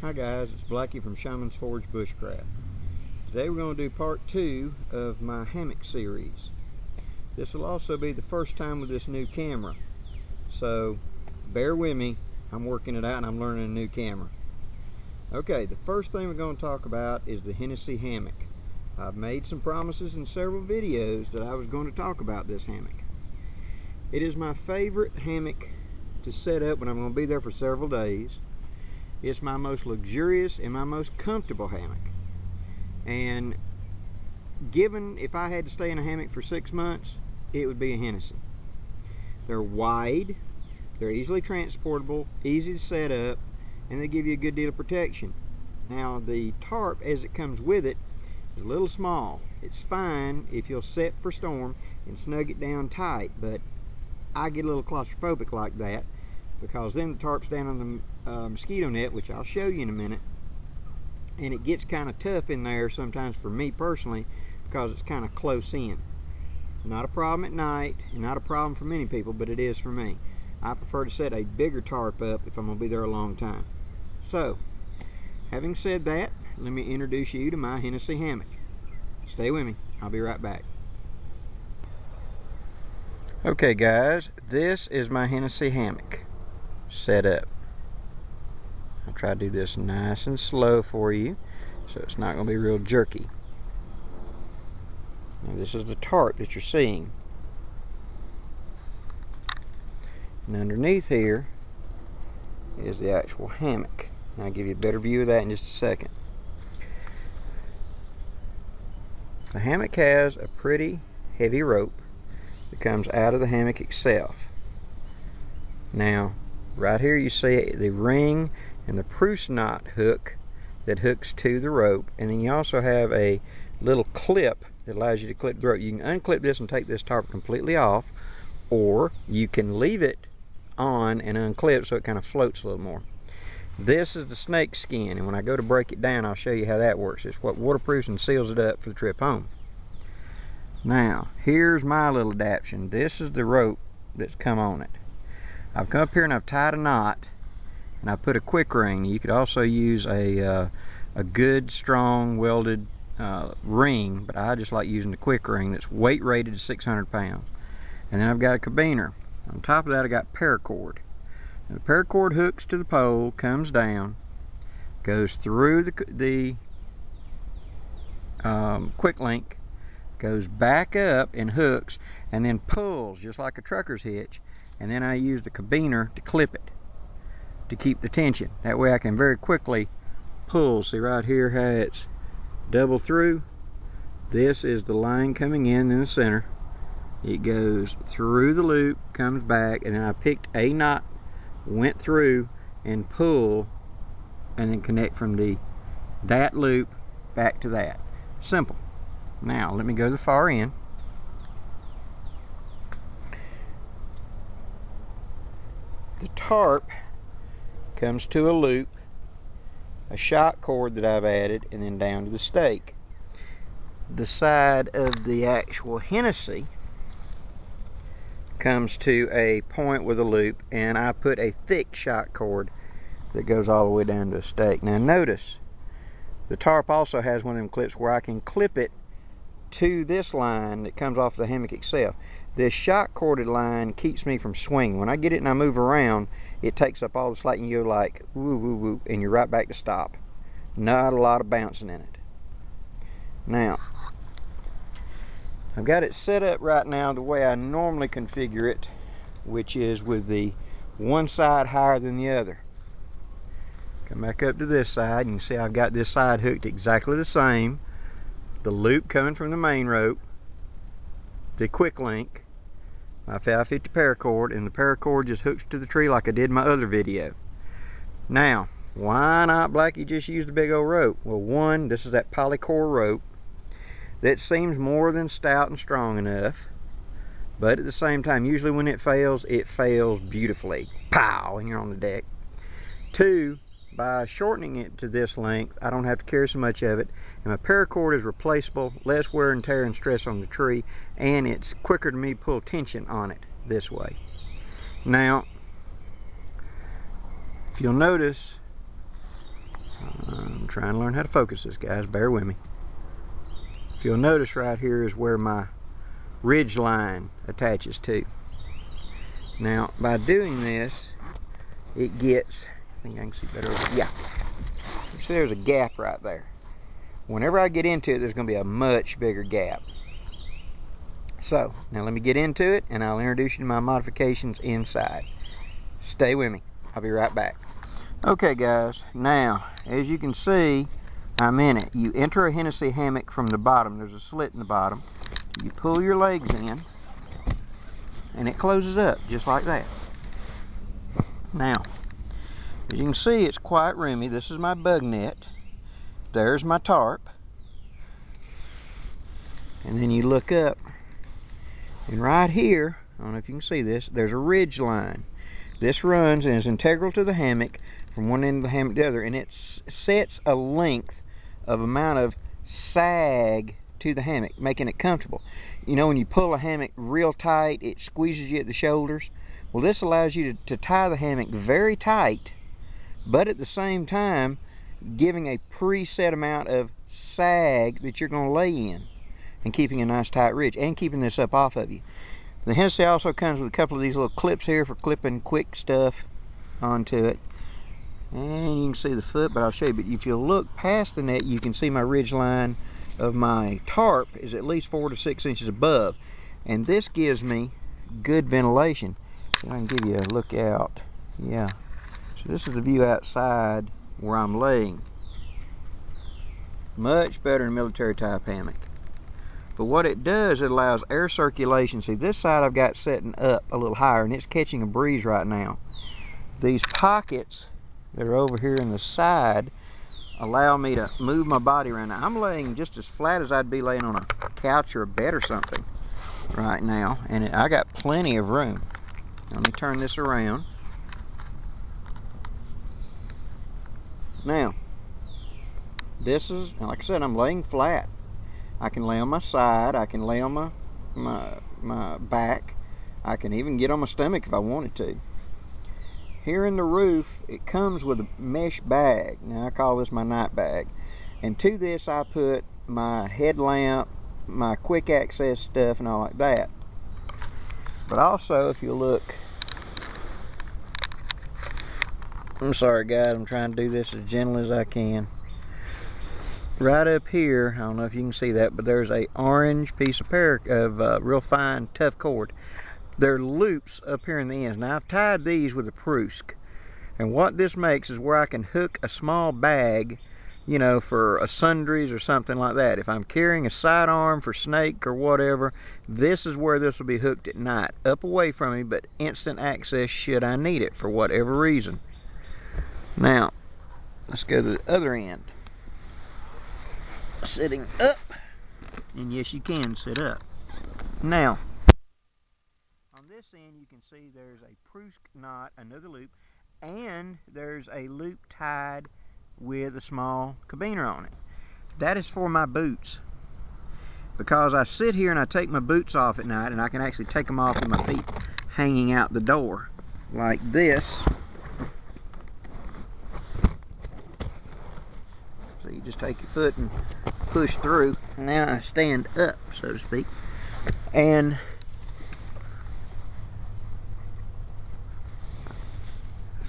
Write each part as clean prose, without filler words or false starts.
Hi guys, it's Blackie from Shaman's Forge Bushcraft. Today we're going to do part 2 of my hammock series. This will also be the first time with this new camera, so bear with me. I'm working it out and I'm learning a new camera. Okay, the first thing we're going to talk about is the Hennessy hammock. I've made some promises in several videos that I was going to talk about this hammock. It is my favorite hammock to set up when I'm going to be there for several days. It's my most luxurious and my most comfortable hammock. And given if I had to stay in a hammock for 6 months, it would be a Hennessy. They're wide, they're easily transportable, easy to set up, and they give you a good deal of protection. Now the tarp as it comes with it is a little small. It's fine if you'll set for storm and snug it down tight, but I get a little claustrophobic like that, because then the tarp's down on the mosquito net, which I'll show you in a minute, and it gets kind of tough in there sometimes for me personally because it's kind of close in. Not a problem at night and not a problem for many people, but it is for me. I prefer to set a bigger tarp up if I'm going to be there a long time. So having said that, let me introduce you to my Hennessy hammock. Stay with me, I'll be right back. Okay guys, this is my Hennessy hammock set up. I'll try to do this nice and slow for you so it's not going to be real jerky. Now this is the tarp that you're seeing, and underneath here is the actual hammock. Now I'll give you a better view of that in just a second. The hammock has a pretty heavy rope that comes out of the hammock itself. Now right here you see the ring and the spruce knot hook that hooks to the rope, and then you also have a little clip that allows you to clip the rope. You can unclip this and take this tarp completely off, or you can leave it on and unclip so it kind of floats a little more. This is the snake skin, and when I go to break it down I'll show you how that works. It's what waterproofs and seals it up for the trip home. Now here's my little adaptation. This is the rope that's come on it. I've come up here and I've tied a knot, and I put a quick ring. You could also use a good strong welded ring, but I just like using the quick ring that's weight rated to 600 pounds. And then I've got a carabiner. On top of that I got paracord. And the paracord hooks to the pole, comes down, goes through the quick link, goes back up and hooks, and then pulls just like a trucker's hitch. And then I use the carabiner to clip it to keep the tension. That way I can very quickly pull. See right here how it's double through? This is the line coming in the center. It goes through the loop, comes back, and then I picked a knot, went through and pull, and then connect from that loop back to that. Simple. Now let me go to the far end. The tarp comes to a loop, a shock cord that I've added, and then down to the stake. The side of the actual Hennessy comes to a point with a loop, and I put a thick shock cord that goes all the way down to a stake. Now notice, the tarp also has one of them clips where I can clip it to this line that comes off the hammock itself. This shock corded line keeps me from swinging. When I get it and I move around, it takes up all the slack, and you're like woo woo woo, and you're right back to stop. Not a lot of bouncing in it. Now I've got it set up right now the way I normally configure it, which is with the one side higher than the other. Come back up to this side, and you can see I've got this side hooked exactly the same. The loop coming from the main rope, the quick link, my 550 paracord, and the paracord just hooks to the tree like I did in my other video. Now, why not, Blackie, just use the big old rope? Well, one, this is that polycore rope that seems more than stout and strong enough, but at the same time, usually when it fails beautifully. Pow! And you're on the deck. Two, by shortening it to this length, I don't have to carry so much of it, and my paracord is replaceable, less wear and tear and stress on the tree, and it's quicker to me pull tension on it this way. Now, if you'll notice, I'm trying to learn how to focus this, guys. Bear with me. If you'll notice, right here is where my ridge line attaches to. Now, by doing this, it gets, I think I can see better over here. Yeah. You see there's a gap right there. Whenever I get into it, there's going to be a much bigger gap. So, now let me get into it, and I'll introduce you to my modifications inside. Stay with me. I'll be right back. Okay, guys. Now, as you can see, I'm in it. You enter a Hennessy hammock from the bottom. There's a slit in the bottom. You pull your legs in, and it closes up just like that. Now, as you can see, it's quite roomy. This is my bug net. There's my tarp. And then you look up, and right here, I don't know if you can see this, there's a ridge line. This runs and is integral to the hammock from one end of the hammock to the other, and it sets a length of amount of sag to the hammock, making it comfortable. You know, when you pull a hammock real tight, it squeezes you at the shoulders. Well, this allows you to tie the hammock very tight, but at the same time giving a preset amount of sag that you're going to lay in and keeping a nice tight ridge and keeping this up off of you. The Hennessy also comes with a couple of these little clips here for clipping quick stuff onto it. And you can see the foot, but I'll show you. But if you look past the net, you can see my ridge line of my tarp is at least 4 to 6 inches above. And this gives me good ventilation. I can give you a look out. Yeah. So this is the view outside where I'm laying. Much better than a military type hammock. But what it does, it allows air circulation. See, this side I've got setting up a little higher, and it's catching a breeze right now. These pockets that are over here in the side allow me to move my body around. Now, I'm laying just as flat as I'd be laying on a couch or a bed or something right now, and I got plenty of room. Let me turn this around. Now, this is, like I said, I'm laying flat. I can lay on my side, I can lay on my back, I can even get on my stomach if I wanted to. Here in the roof, it comes with a mesh bag. Now I call this my night bag. And to this I put my headlamp, my quick access stuff and all like that. But also, if you look, I'm sorry guys, I'm trying to do this as gentle as I can. Right up here, I don't know if you can see that, but there's a orange piece of real fine tough cord. There are loops up here in the ends. Now I've tied these with a Prusk, and what this makes is where I can hook a small bag, you know, for a sundries or something like that. If I'm carrying a sidearm for snake or whatever, this is where this will be hooked at night, up away from me, but instant access should I need it for whatever reason. Now let's go to the other end. Sitting up, and yes, you can sit up. Now on this end, you can see there's a Prusk knot, another loop, and there's a loop tied with a small carabiner on it. That is for my boots, because I sit here and I take my boots off at night, and I can actually take them off with my feet hanging out the door like this. So you just take your foot and push through. Now I stand up, so to speak, and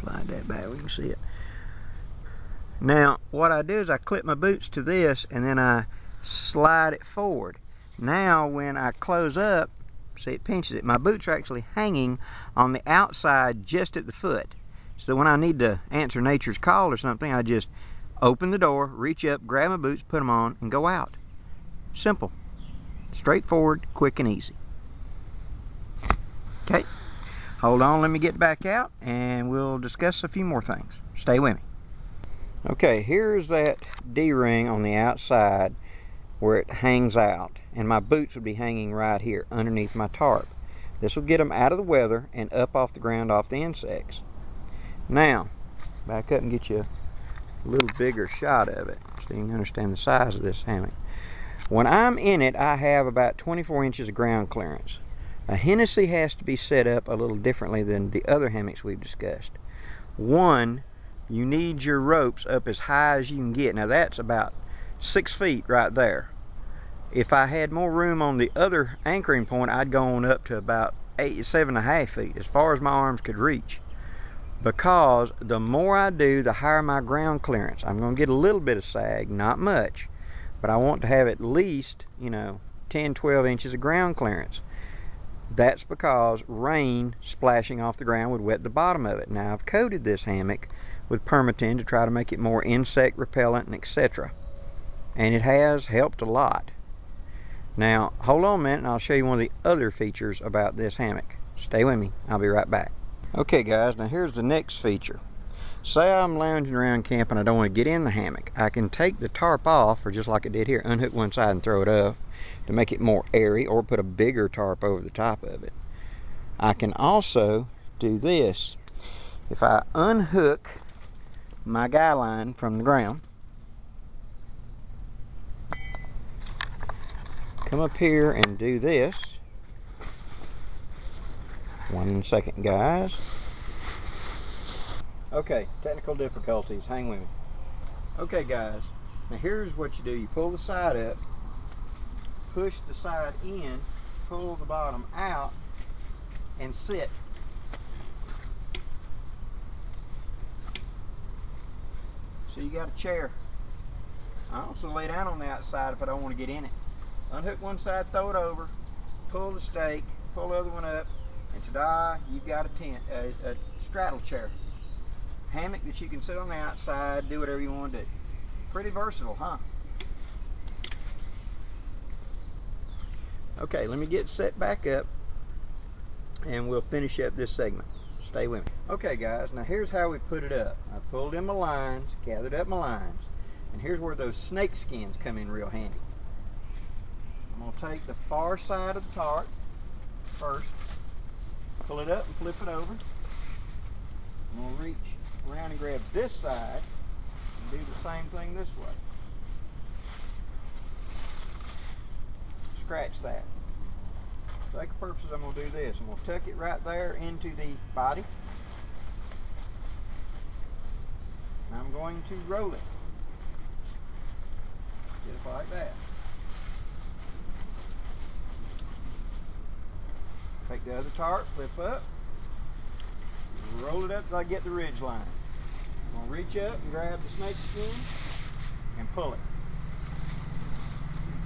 slide that back, we can see it. Now what I do is I clip my boots to this, and then I slide it forward. Now when I close up, see, it pinches it. My boots are actually hanging on the outside just at the foot. So when I need to answer nature's call or something, I just open the door, reach up, grab my boots, put them on, and go out. Simple. Straightforward, quick and easy. Okay, hold on, let me get back out and we'll discuss a few more things. Stay with me. Okay, here's that D-ring on the outside where it hangs out, and my boots would be hanging right here underneath my tarp. This will get them out of the weather and up off the ground, off the insects. Now, back up and get you a little bigger shot of it so you can understand the size of this hammock. When I'm in it, I have about 24 inches of ground clearance. A Hennessy has to be set up a little differently than the other hammocks we've discussed. One, you need your ropes up as high as you can get. Now that's about 6 feet right there. If I had more room on the other anchoring point, I'd go on up to about 7.5 feet, as far as my arms could reach. Because the more I do, the higher my ground clearance. I'm going to get a little bit of sag, not much, but I want to have at least, 10, 12 inches of ground clearance. That's because rain splashing off the ground would wet the bottom of it. Now I've coated this hammock with permatin to try to make it more insect repellent and etc. And it has helped a lot. Now hold on a minute and I'll show you one of the other features about this hammock. Stay with me, I'll be right back. Okay guys, now here's the next feature. Say I'm lounging around camp and I don't want to get in the hammock. I can take the tarp off, or just like I did here, unhook one side and throw it up to make it more airy, or put a bigger tarp over the top of it. I can also do this. If I unhook my guy line from the ground, come up here and do this. 1 second guys. Okay, technical difficulties, hang with me. Okay guys, now here's what you do. You pull the side up, push the side in, pull the bottom out, and sit. So you got a chair. I also lay down on the outside if I don't want to get in it. Unhook one side, throw it over, pull the stake, pull the other one up, and ta-da, you've got a straddle chair. Hammock that you can sit on the outside, do whatever you want to do. Pretty versatile, huh? Okay, let me get set back up and we'll finish up this segment. Stay with me. Okay guys, now here's how we put it up. I pulled in my lines, gathered up my lines, and here's where those snake skins come in real handy. I'm going to take the far side of the tarp first, pull it up and flip it over. I'm going to reach around and grab this side and do the same thing this way. Scratch that. For the sake of purposes, I'm going to do this. I'm going to tuck it right there into the body. And I'm going to roll it. Just like that. Take the other tarp, flip up, roll it up till I get the ridge line. I'm going to reach up and grab the snake skin and pull it.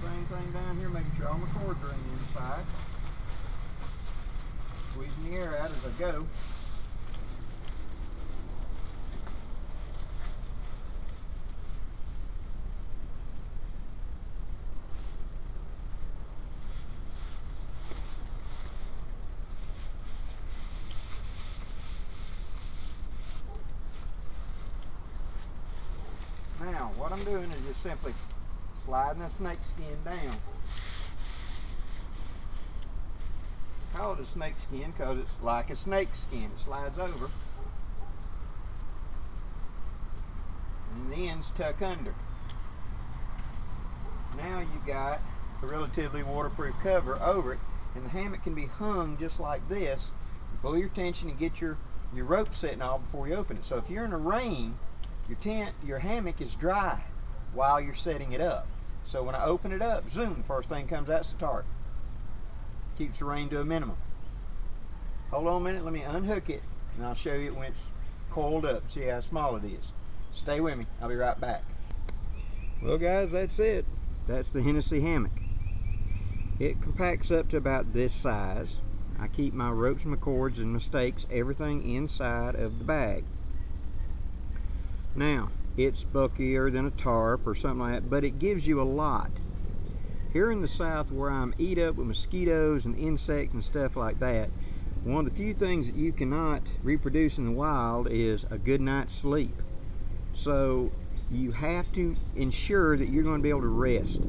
Same thing down here, making sure all my cords are in the inside. Squeezing the air out as I go. Now, what I'm doing is just simply sliding the snake skin down. I call it a snake skin because it's like a snake skin. It slides over and the ends tuck under. Now you've got a relatively waterproof cover over it, and the hammock can be hung just like this. You pull your tension and get your rope set and all before you open it. So if you're in a rain, your hammock is dry while you're setting it up. So when I open it up, zoom, first thing comes out's the tarp. Keeps the rain to a minimum. Hold on a minute, let me unhook it and I'll show you when it's coiled up. See how small it is. Stay with me, I'll be right back. Well guys, that's it. That's the Hennessy hammock. It compacts up to about this size. I keep my ropes, my cords, and my stakes, everything inside of the bag. Now, it's bulkier than a tarp or something like that, but it gives you a lot. Here in the south where I'm eat up with mosquitoes and insects and stuff like that, one of the few things that you cannot reproduce in the wild is a good night's sleep. So you have to ensure that you're going to be able to rest.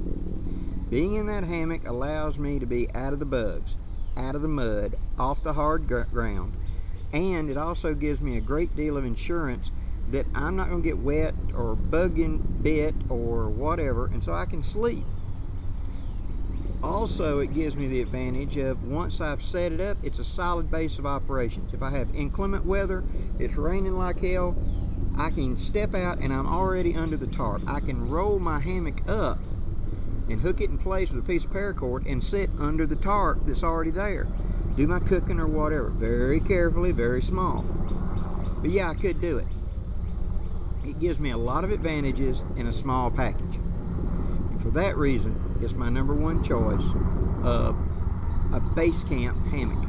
Being in that hammock allows me to be out of the bugs, out of the mud, off the hard ground, and it also gives me a great deal of insurance that I'm not going to get wet or bit or whatever, and so I can sleep. Also, it gives me the advantage of once I've set it up, it's a solid base of operations. If I have inclement weather, it's raining like hell, I can step out and I'm already under the tarp. I can roll my hammock up and hook it in place with a piece of paracord and sit under the tarp that's already there. Do my cooking or whatever. Very carefully, very small. But yeah, I could do it. It gives me a lot of advantages in a small package. And for that reason, it's my #1 choice of a base camp hammock.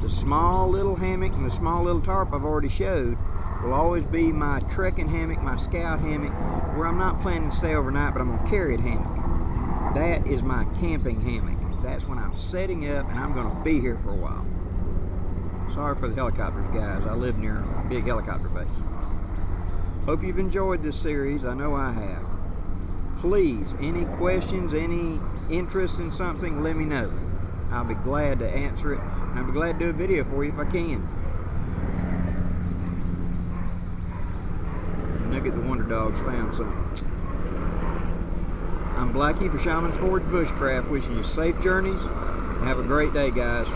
The small little hammock and the small little tarp I've already showed will always be my trekking hammock, my scout hammock, where I'm not planning to stay overnight, but I'm going to carry it hammock. That is my camping hammock. That's when I'm setting up and I'm going to be here for a while. Sorry for the helicopters, guys. I live near a big helicopter base. Hope you've enjoyed this series. I know I have. Please, any questions, any interest in something, let me know. I'll be glad to answer it. And I'll be glad to do a video for you if I can. Look at the Wonder Dogs found something. I'm Blackie for Shaman's Forge Bushcraft, wishing you safe journeys and have a great day, guys.